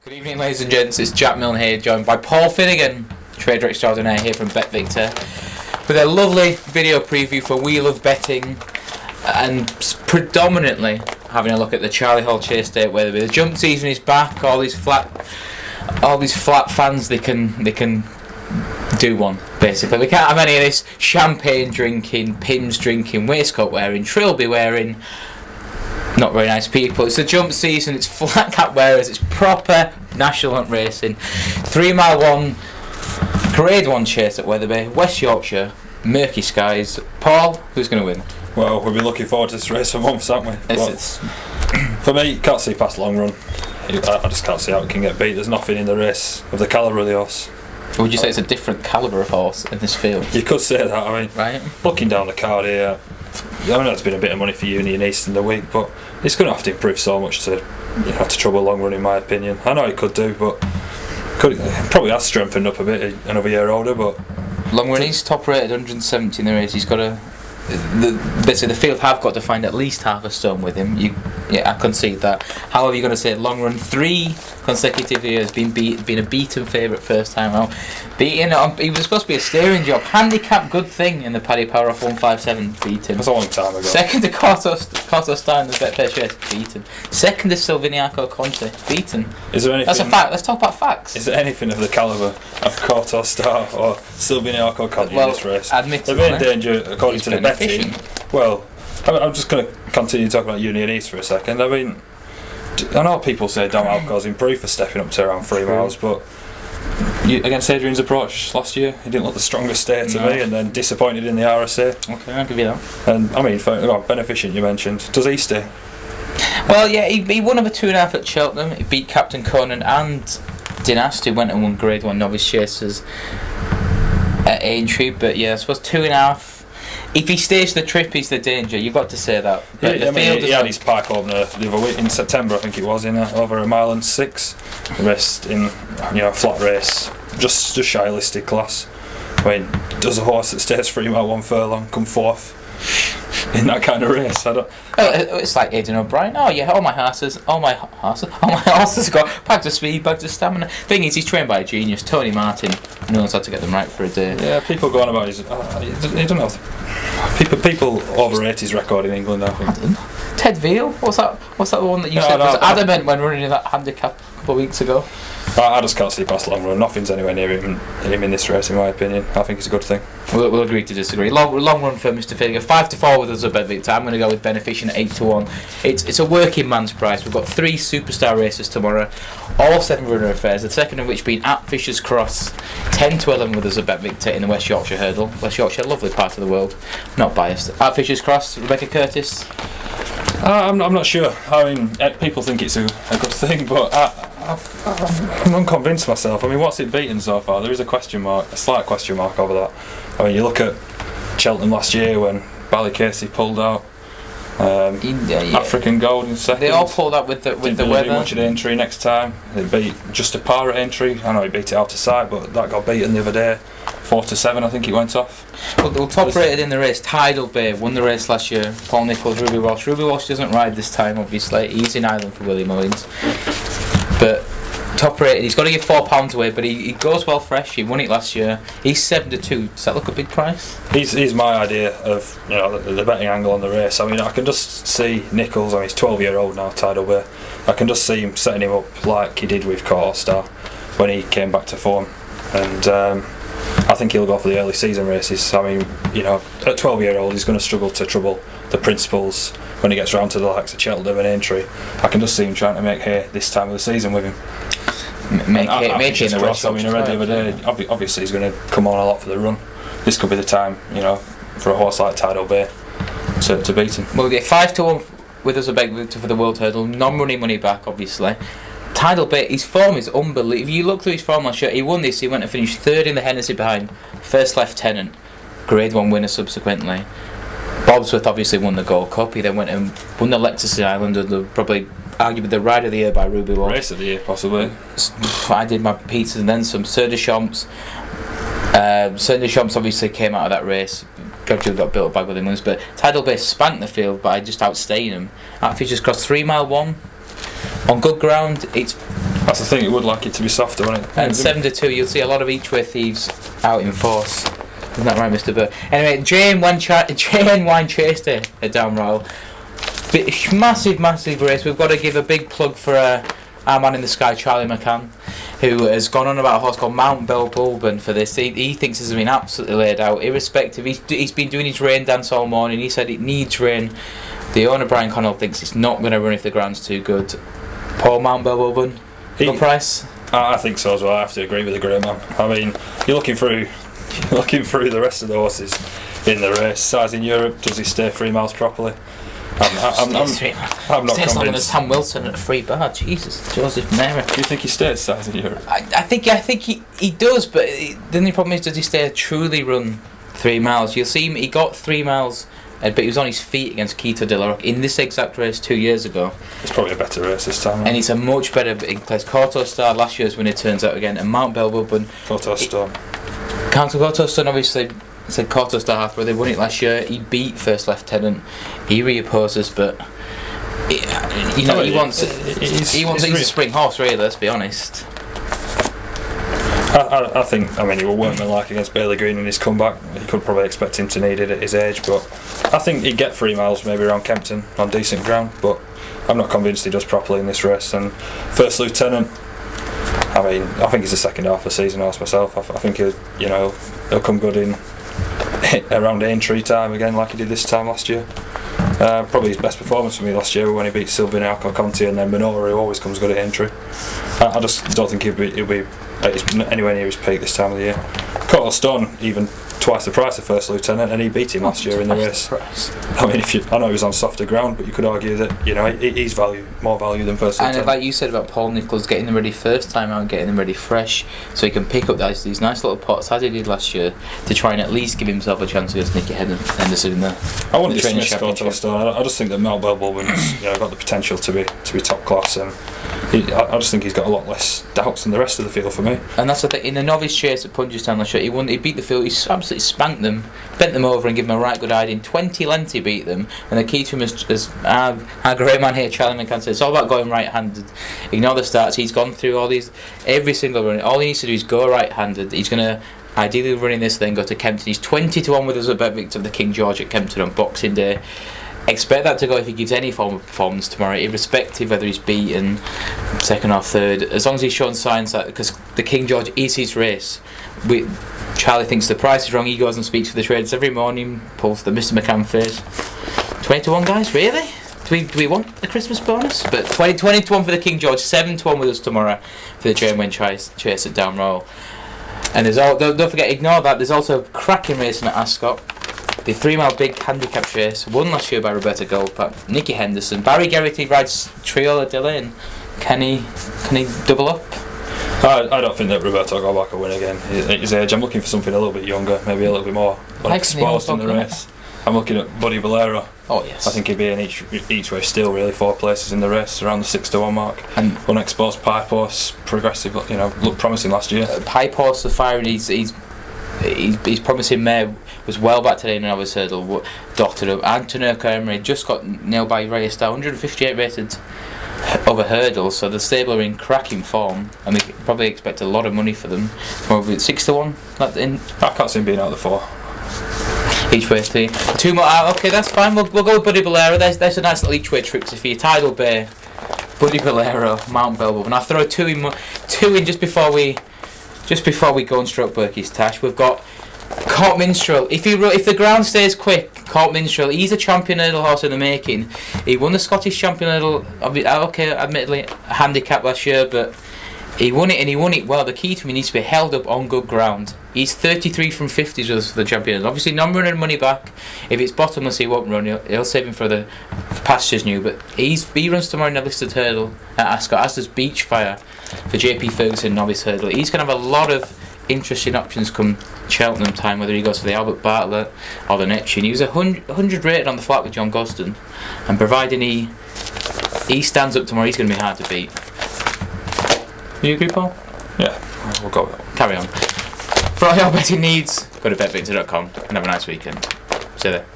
Good evening, ladies and gents. It's Jack Milner here, joined by Paul Finnegan, trader extraordinaire here from BetVictor, with a lovely video preview for We Love Betting, and predominantly having a look at the Charlie Hall Chase Day at Wetherby. The jump season is back. All these flat fans, they can do one. Basically, we can't have any of this champagne drinking, Pimm's drinking, waistcoat wearing, trilby wearing. Not very nice people. It's the jump season, it's flat cap wearers, it's proper national hunt racing. 3 mile 1, grade 1 chase at Wetherby, West Yorkshire, murky skies. Paul, who's going to win? Well, we'll be looking forward to this race for months, haven't we? For me, can't see past long run. I just can't see how it can get beat. There's nothing in the race of the calibre of the horse. Would you say it's a different calibre of horse in this field? You could say that. I mean, right? Looking down the card here, I know it's been a bit of money for Union East in the week, but it's going to have to improve so much to trouble long run, in my opinion. I know it could do, but probably has strengthened up a bit another year older. But long run, he's top rated 170 in the race. He's got basically the field have got to find at least half a stone with him. I concede that. However, you're going to say long run 3 consecutive years, been a beaten favourite first time out. He was supposed to be a steering job. Handicap good thing in the Paddy Power off 157, beaten. That's a long time ago. Second to Corto Star in the Betfair Chase, beaten. Second to Silviniaco Conte, beaten. Is there anything? That's a fact. Let's talk about facts. Is there anything of the calibre of Corto Star or Silviniaco Conte in this race? Admittedly, they're in danger according to the betting. Well, I'm just going to continue talking about Union East for a second. I mean, I know people say Dom Alco's improved for stepping up to around 3 miles, but against Adrian's approach last year, he didn't look the strongest stay to me, and then disappointed in the RSA. Okay, I'll give you that. And I mean, Beneficient you mentioned. Does he stay? Well, yeah, he won over 2.5 at Cheltenham. He beat Captain Conan and Dynasty, went and won Grade 1 Novice Chasers at Aintree, but yeah, I suppose 2.5. If he stays the trip, he's the danger. You've got to say that. But he had his pike opener the other week in September, I think it was, in over 1.6 miles. The rest in flat race, just shy of listed class. I mean, does a horse that stays 3 mile 1 furlong come fourth in that kind of race? It's like Aidan O'Brien. Oh yeah, all my horses got bags of speed, bags of stamina. Thing is, he's trained by a genius, Tony Martin. Knows how to get them right for a day. Yeah, people go on about his. He don't know. People overrate his record in England, I think. Ted Veal? What's that one that you said was adamant when running that handicap a couple of weeks ago? I just can't see past long run. Nothing's anywhere near him in this race, in my opinion. I think it's a good thing. We'll agree to disagree. Long run for Mr. Finnegan. 5-4 with us at BetVictor. I'm going to go with Beneficient 8-1. It's a working man's price. We've got 3 superstar races tomorrow, all 7 runner affairs. The second of which being at Fisher's Cross, 10-11 with us at BetVictor in the West Yorkshire Hurdle. West Yorkshire, lovely part of the world. Not biased. At Fisher's Cross, Rebecca Curtis. I'm not sure. I mean, people think it's a good thing, but I'm unconvinced myself. I mean, what's it beaten so far? There is a slight question mark over that. I mean, you look at Cheltenham last year when Ballycasey pulled out. African Gold in second. They all pulled out with the weather. Do much at Aintree next time. They beat just a par at Aintree. I know he beat it out of sight, but that got beaten the other day. 4-7, I think it went off. Well, top rated in the race, Tidal Bay, won the race last year. Paul Nicholls, Ruby Walsh. Ruby Walsh doesn't ride this time, obviously. He's in Ireland for Willie Mullins. But top rated, he's got to give £4 away, but he goes well fresh. He won it last year. He's 7-2. Does that look a big price? He's my idea of the betting angle on the race. I mean, I can just see Nicholls. I mean, he's 12-year-old now, Tidal Bay. I can just see him setting him up like he did with Corto Star when he came back to form, and I think he'll go for the early season races. I mean, at 12-year-old, he's going to struggle to trouble the principals when he gets round to the likes of Cheltenham and Aintree. I can just see him trying to make hay this time of the season with him. Make it in the West. I mean, I read the other day. Obviously, he's going to come on a lot for the run. This could be the time, for a horse like Tidal Bay to beat him. Well, yeah, 5-1 with us a BetVictor for the World Hurdle. Non-money money back, obviously. Tidal Bay, his form is unbelievable. If you look through his form last year, he won this. He went and finished 3rd in the Hennessy behind First Lieutenant, Grade 1 winner subsequently. Bobsworth obviously won the Gold Cup. He then went and won the Lexus Island, probably arguably the Ride of the Year by Ruby Walsh. Race of the Year, possibly. I did my pizzas and then some. Sir de Champs obviously came out of that race. Gradually got built up by Willie Mullins, but Tidal Bay spanked the field by just outstaying him. At Fisher's Cross, 3 mile 1. On good ground, it's That's the thing, it would like it to be softer, wouldn't it? And 7-2, you'll see a lot of each-way thieves out in force. Isn't that right, Mr. Burr? Anyway, JN Wine chased it at Down Royal. Massive race. We've got to give a big plug for our man in the sky, Charlie McCann, who has gone on about a horse called Mount Belbulben for this. He thinks this has been absolutely laid out, irrespective. He's been doing his rain dance all morning. He said it needs rain. The owner, Brian Connell, thinks it's not going to run if the ground's too good. Paul Mount Belbulben, good price? I think so as well. I have to agree with the great man. I mean, you're looking through the rest of the horses in the race. Size in Europe, does he stay 3 miles properly? I'm not convinced. Longer than Sam Wilson at a free bar. Jesus, Joseph Mary. Do you think he stays size in Europe? I think he does, but the only problem is, does he stay truly run 3 miles? You'll see him. He got 3 miles. But he was on his feet against Quito de la Roca in this exact race 2 years ago. It's probably a better race this time. And it's a much better big place. Corto Star last year's winner turns out again, and Mount Belbulben. Corto Star. Corto Star obviously said Corto Star half, but they won it last year. He beat First Lieutenant. He reopposes, but he wants a spring horse, really. Let's be honest. I think, I mean, he will workmanlike against Bailey Green in his comeback. You could probably expect him to need it at his age, but I think he'd get 3 miles maybe around Kempton on decent ground, but I'm not convinced he does properly in this race. And First Lieutenant, I mean, I think he's the second half of the season horse myself. I think he'll come good in around Aintree time again, like he did this time last year. Probably his best performance for me last year when he beat Sylvain Alconti and then Minora, who always comes good at Aintree. I just don't think he'll be anywhere near his peak this time of the year. Coral Stone, even twice the price of First Lieutenant, and he beat him last year in the race. I mean, I know he was on softer ground, but you could argue that he's more value than First Lieutenant. And like you said about Paul Nicholls, getting them ready first time out, getting them ready fresh, so he can pick up these nice little pots as he did last year to try and at least give himself a chance against Nicky Henderson in the. I wouldn't dismiss Coral Stone. I just think that Mount Belbulben's got the potential to be top class, and I just think he's got a lot less doubts than the rest of the field for me. And that's the thing. In the novice chase at Punchestown last year, he beat the field. He absolutely spanked them, bent them over, and gave them a right good hide. In 20 lengths he beat them. And the key to him is, as our great man here, Charlie McCann, said, it's all about going right-handed. Ignore the starts. He's gone through every single run. All he needs to do is go right-handed. He's going to ideally running this, then go to Kempton. He's 20-1 with us at BetVictor of the King George at Kempton on Boxing Day. Expect that to go if he gives any form of performance tomorrow, irrespective whether he's beaten second or third, as long as he's shown signs that, because the King George is his race. Charlie thinks the price is wrong. He goes and speaks for the traders every morning, pulls the Mr. McCann face. 20-1, guys, really? Do we want the Christmas bonus? But 20-1 for the King George, 7-1 with us tomorrow for the German chase at Down Royal. And don't forget, ignore that, there's also cracking racing at Ascot. The 3 mile big handicap race, won last year by Roberta Goldpack, Nicky Henderson, Barry Geraghty rides Triola Delane. Can he double up? I don't think that Roberto Goldpack will win again at his age. I'm looking for something a little bit younger, maybe a little bit more exposed in the race. I'm looking at Buddy Bolero. Oh yes. I think he'd be in each way still, really, 4 places in the race, around the 6-1 mark. And unexposed pipe horse, progressive, looked promising last year. Pipe horse, the fire, and he's promising mare was well back today in an novice hurdle, dotted up. Antonio Emery just got nailed by Ray Star, 158 rated over hurdles, so the stable are in cracking form, and we probably expect a lot of money for them. Probably 6-1. I can't see him being out of the 4. Each way 2 more out. Okay, that's fine. We'll go with Buddy Bolero. There's a nice little each way tricks for you. Tidal Bay, Buddy Bolero, Mount Belbulben. And I'll throw two in just before we go and stroke Berkey's Tash. We've got Court Minstrel. If the ground stays quick, Court Minstrel, he's a champion hurdle horse in the making. He won the Scottish champion hurdle, admittedly a handicap last year, but he won it, and he won it well. The key to him, he needs to be held up on good ground. He's 33 from 50s with the champion. Obviously, not running money back. If it's bottomless, he won't run. He'll save him for pastures new. But he runs tomorrow in a listed hurdle at Ascot, as does Beachfire for JP Ferguson novice hurdle. He's going to have a lot of interesting options come Cheltenham time, whether he goes for the Albert Bartlett or the Neptune. He was 100 rated on the flat with John Gosden, and providing he stands up tomorrow, he's going to be hard to beat. You agree, Paul? Yeah, we'll go with that. Carry on. For all your betting needs, go to betvictor.com and have a nice weekend. See you there.